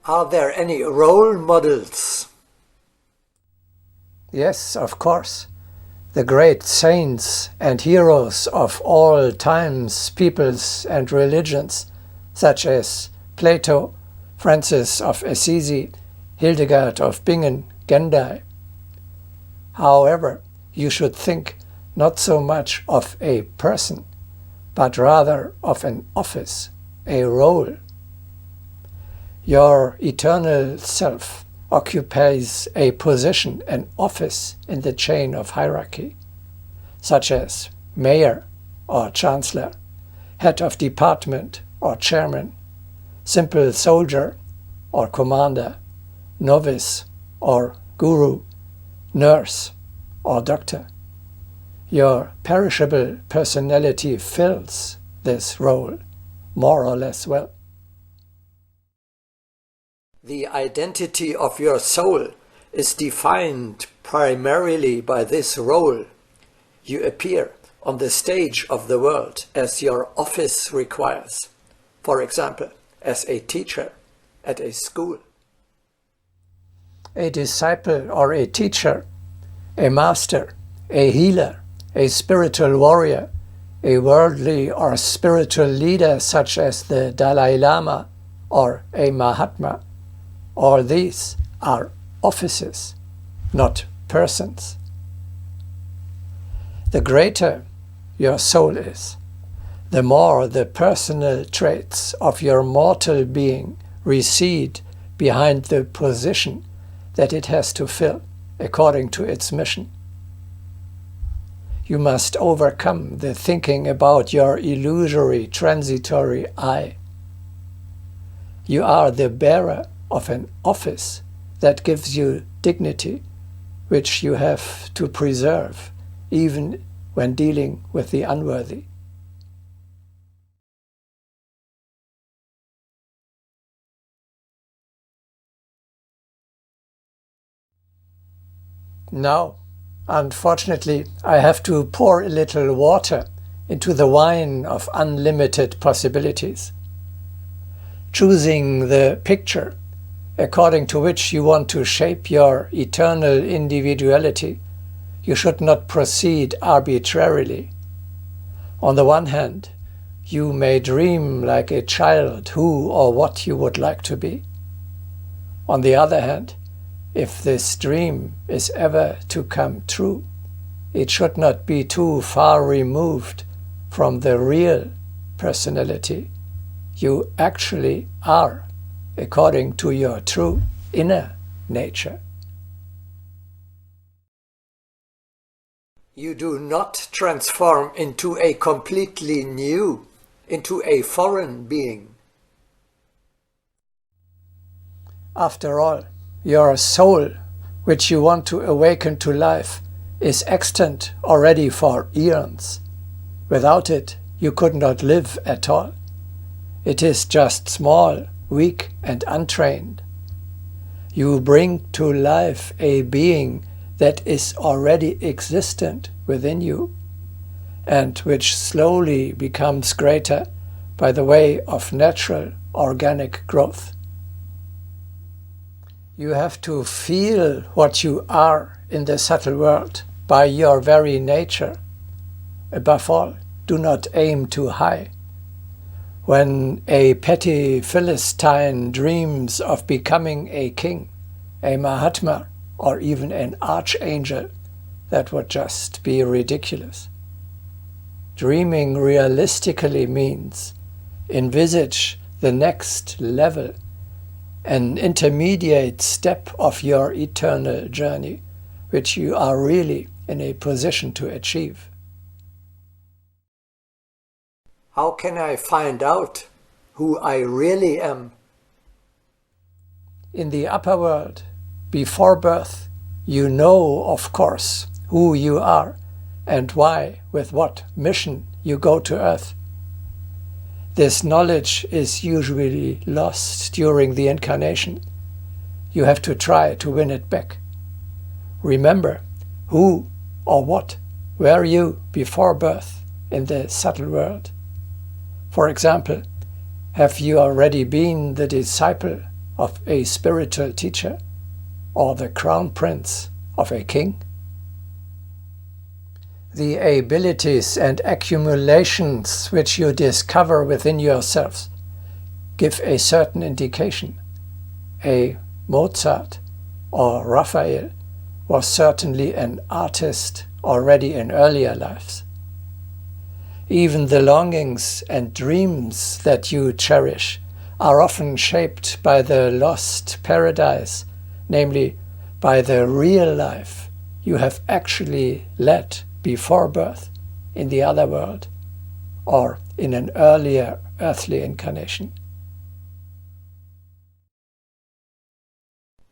Are there any role models? Yes, of course. The great saints and heroes of all times, peoples and religions, such as Plato, Francis of Assisi, Hildegard of Bingen, Gendai. However, you should think not so much of a person, but rather of an office, a role. Your eternal self occupies a position, an office in the chain of hierarchy, such as mayor or chancellor, head of department or chairman, simple soldier or commander, novice or guru, nurse or doctor. Your perishable personality fills this role more or less well. The identity of your soul is defined primarily by this role. You appear on the stage of the world as your office requires, for example, as a teacher at a school. A disciple or a teacher, a master, a healer, a spiritual warrior, a worldly or spiritual leader such as the Dalai Lama or a Mahatma. All these are offices, not persons. The greater your soul is, the more the personal traits of your mortal being recede behind the position that it has to fill according to its mission. You must overcome the thinking about your illusory, transitory I. You are the bearer of an office that gives you dignity, which you have to preserve, even when dealing with the unworthy. Now, unfortunately, I have to pour a little water into the wine of unlimited possibilities. Choosing the picture according to which you want to shape your eternal individuality, you should not proceed arbitrarily. On the one hand, you may dream like a child who or what you would like to be. On the other hand, if this dream is ever to come true, it should not be too far removed from the real personality you actually are, according to your true inner nature. You do not transform into a completely new, into a foreign being. After all, your soul, which you want to awaken to life, is extant already for eons. Without it, you could not live at all. It is just small, weak and untrained. You bring to life a being that is already existent within you, and which slowly becomes greater by the way of natural organic growth. You have to feel what you are in the subtle world by your very nature. Above all, do not aim too high. When a petty Philistine dreams of becoming a king, a Mahatma, or even an archangel, that would just be ridiculous. Dreaming realistically means envisage the next level, an intermediate step of your eternal journey, which you are really in a position to achieve. How can I find out who I really am? In the upper world, before birth, you know, of course, who you are and why, with what mission you go to Earth. This knowledge is usually lost during the incarnation. You have to try to win it back. Remember, who or what were you before birth in the subtle world? For example, have you already been the disciple of a spiritual teacher or the crown prince of a king? The abilities and accumulations which you discover within yourselves give a certain indication. A Mozart or Raphael was certainly an artist already in earlier lives. Even the longings and dreams that you cherish are often shaped by the lost paradise, namely by the real life you have actually led before birth in the other world or in an earlier earthly incarnation.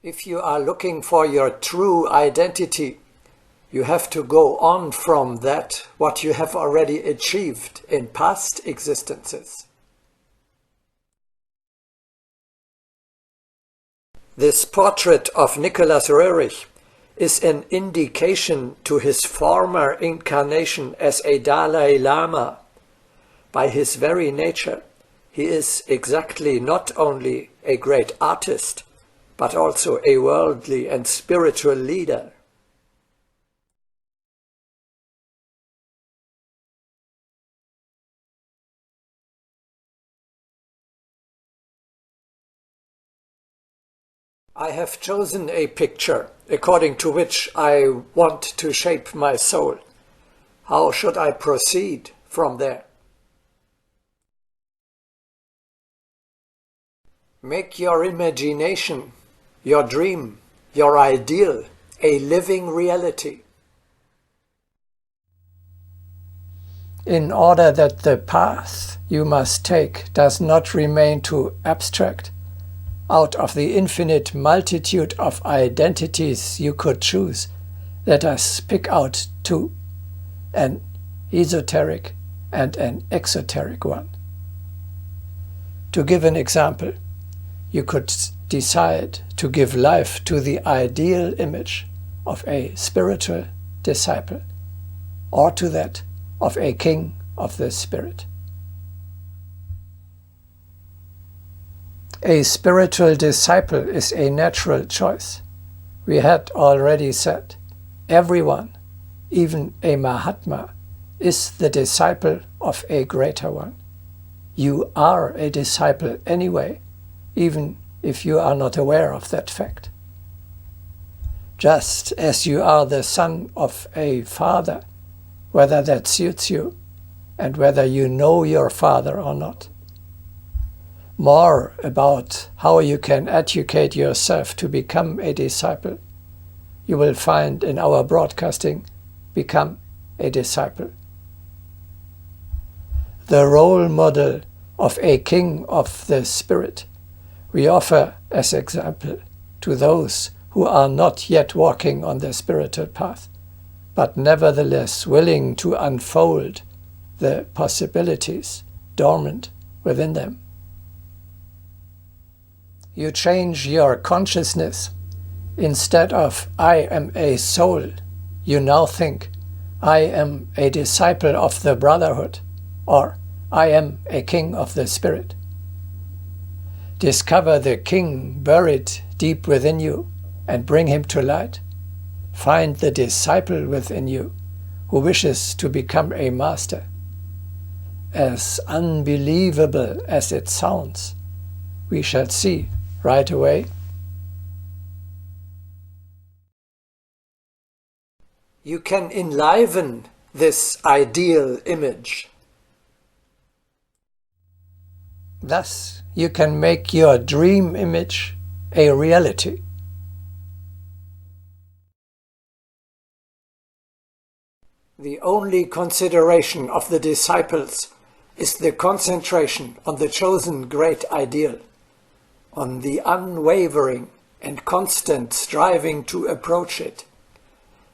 If you are looking for your true identity, you have to go on from that what you have already achieved in past existences. This portrait of Nicholas Roerich is an indication to his former incarnation as a Dalai Lama. By his very nature, he is exactly not only a great artist, but also a worldly and spiritual leader. I have chosen a picture according to which I want to shape my soul. How should I proceed from there? Make your imagination, your dream, your ideal a living reality. In order that the path you must take does not remain too abstract, out of the infinite multitude of identities you could choose, let us pick out two, an esoteric and an exoteric one. To give an example, you could decide to give life to the ideal image of a spiritual disciple, or to that of a king of the spirit. A spiritual disciple is a natural choice. We had already said, everyone, even a Mahatma, is the disciple of a greater one. You are a disciple anyway, even if you are not aware of that fact. Just as you are the son of a father, whether that suits you and whether you know your father or not. More about how you can educate yourself to become a disciple, you will find in our broadcasting, Become a Disciple. The role model of a king of the spirit we offer as example to those who are not yet walking on the spiritual path, but nevertheless willing to unfold the possibilities dormant within them. You change your consciousness. Instead of I am a soul, you now think I am a disciple of the brotherhood, or I am a king of the spirit. Discover the king buried deep within you and bring him to light. Find the disciple within you who wishes to become a master. As unbelievable as it sounds, we shall see right away. You can enliven this ideal image. Thus, you can make your dream image a reality. The only consideration of the disciples is the concentration on the chosen great ideal, on the unwavering and constant striving to approach it.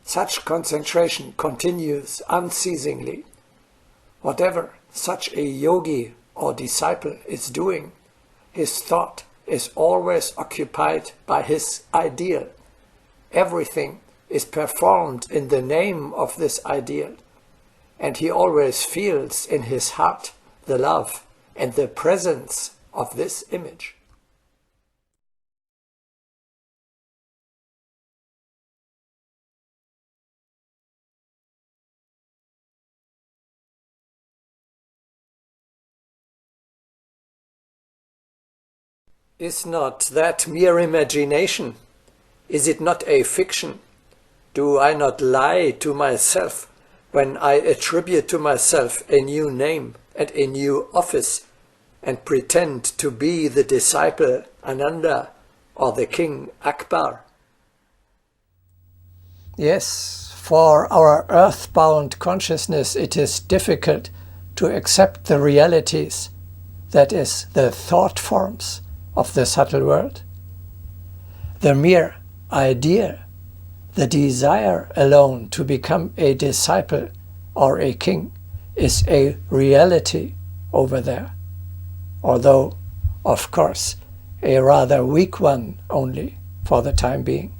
Such concentration continues unceasingly. Whatever such a yogi or disciple is doing, his thought is always occupied by his ideal. Everything is performed in the name of this ideal, and he always feels in his heart the love and the presence of this image. Is not that mere imagination? Is it not a fiction? Do I not lie to myself when I attribute to myself a new name and a new office and pretend to be the disciple Ananda or the king Akbar? Yes, for our earthbound consciousness it is difficult to accept the realities, that is, the thought forms of the subtle world. The mere idea, the desire alone to become a disciple or a king, is a reality over there, although, of course, a rather weak one only for the time being.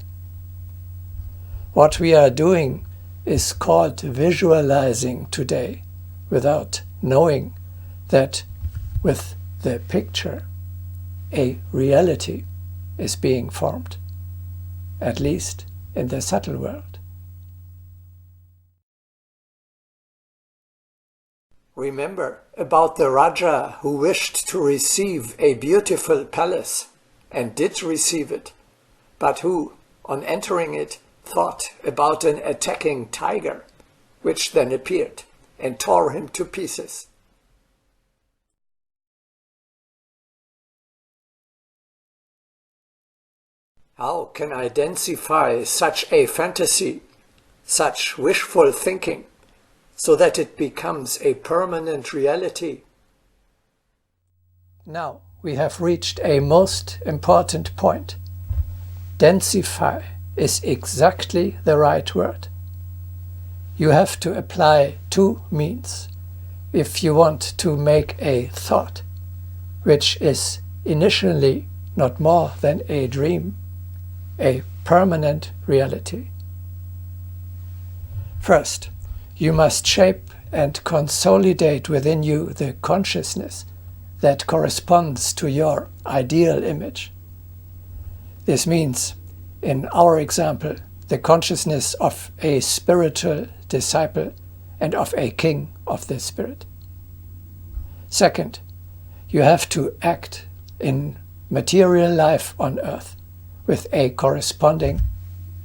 What we are doing is called visualizing today, without knowing that with the picture a reality is being formed, at least in the subtle world. Remember about the Raja who wished to receive a beautiful palace and did receive it, but who, on entering it, thought about an attacking tiger, which then appeared and tore him to pieces. How can I densify such a fantasy, such wishful thinking, so that it becomes a permanent reality? Now we have reached a most important point. Densify is exactly the right word. You have to apply two means if you want to make a thought, which is initially not more than a dream, a permanent reality. First, you must shape and consolidate within you the consciousness that corresponds to your ideal image. This means, in our example, the consciousness of a spiritual disciple and of a king of the spirit. Second, you have to act in material life on earth with a corresponding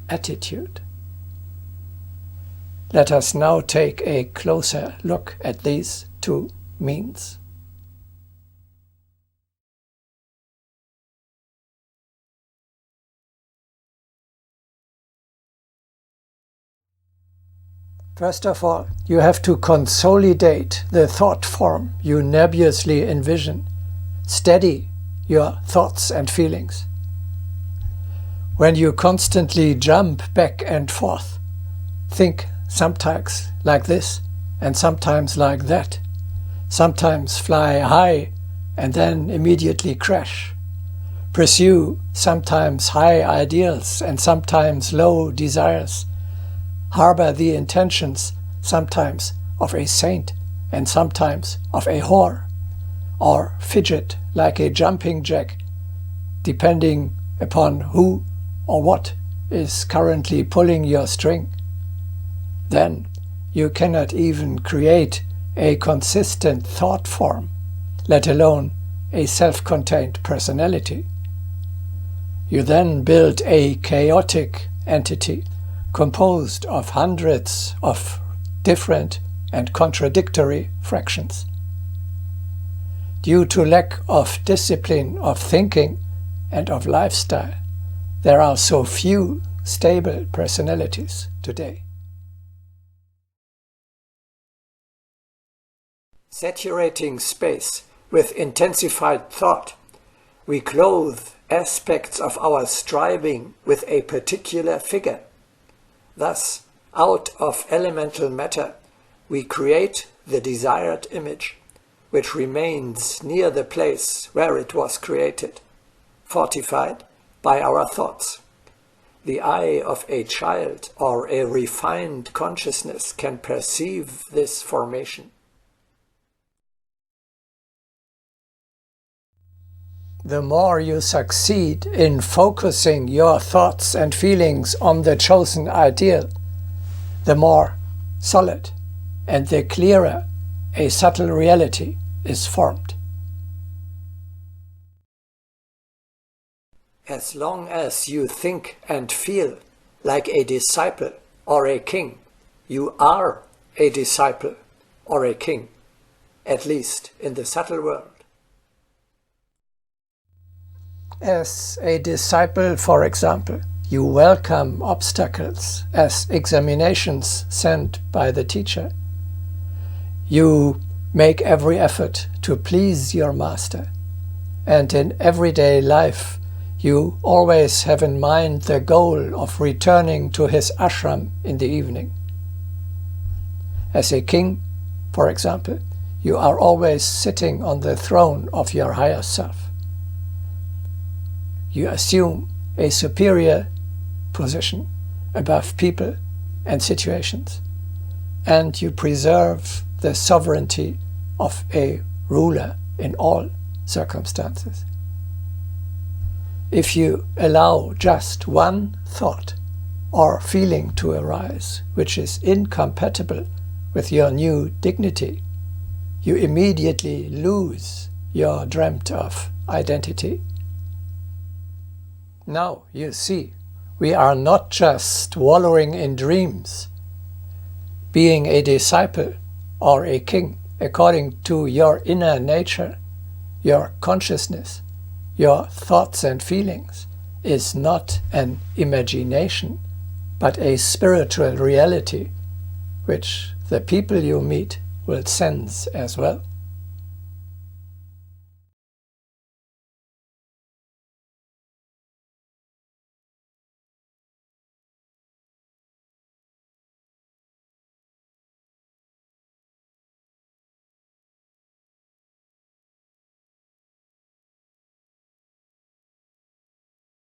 attitude. Let us now take a closer look at these two means. First of all, you have to consolidate the thought form you nebulously envision. Steady your thoughts and feelings. When you constantly jump back and forth, think sometimes like this and sometimes like that. Sometimes fly high and then immediately crash. Pursue sometimes high ideals and sometimes low desires. Harbor the intentions sometimes of a saint and sometimes of a whore, or fidget like a jumping jack, depending upon who or what is currently pulling your string. Then you cannot even create a consistent thought form, let alone a self-contained personality. You then build a chaotic entity composed of hundreds of different and contradictory fractions. Due to lack of discipline of thinking and of lifestyle, there are so few stable personalities today. Saturating space with intensified thought, we clothe aspects of our striving with a particular figure. Thus, out of elemental matter, we create the desired image, which remains near the place where it was created, fortified by our thoughts. The eye of a child or a refined consciousness can perceive this formation. The more you succeed in focusing your thoughts and feelings on the chosen ideal, the more solid and the clearer a subtle reality is formed. As long as you think and feel like a disciple or a king, you are a disciple or a king, at least in the subtle world. As a disciple, for example, you welcome obstacles as examinations sent by the teacher. You make every effort to please your master, and in everyday life you always have in mind the goal of returning to his ashram in the evening. As a king, for example, you are always sitting on the throne of your higher self. You assume a superior position above people and situations, and you preserve the sovereignty of a ruler in all circumstances. If you allow just one thought or feeling to arise which is incompatible with your new dignity, you immediately lose your dreamt of identity. Now you see, we are not just wallowing in dreams. Being a disciple or a king according to your inner nature, your consciousness, your thoughts and feelings, is not an imagination, but a spiritual reality, which the people you meet will sense as well.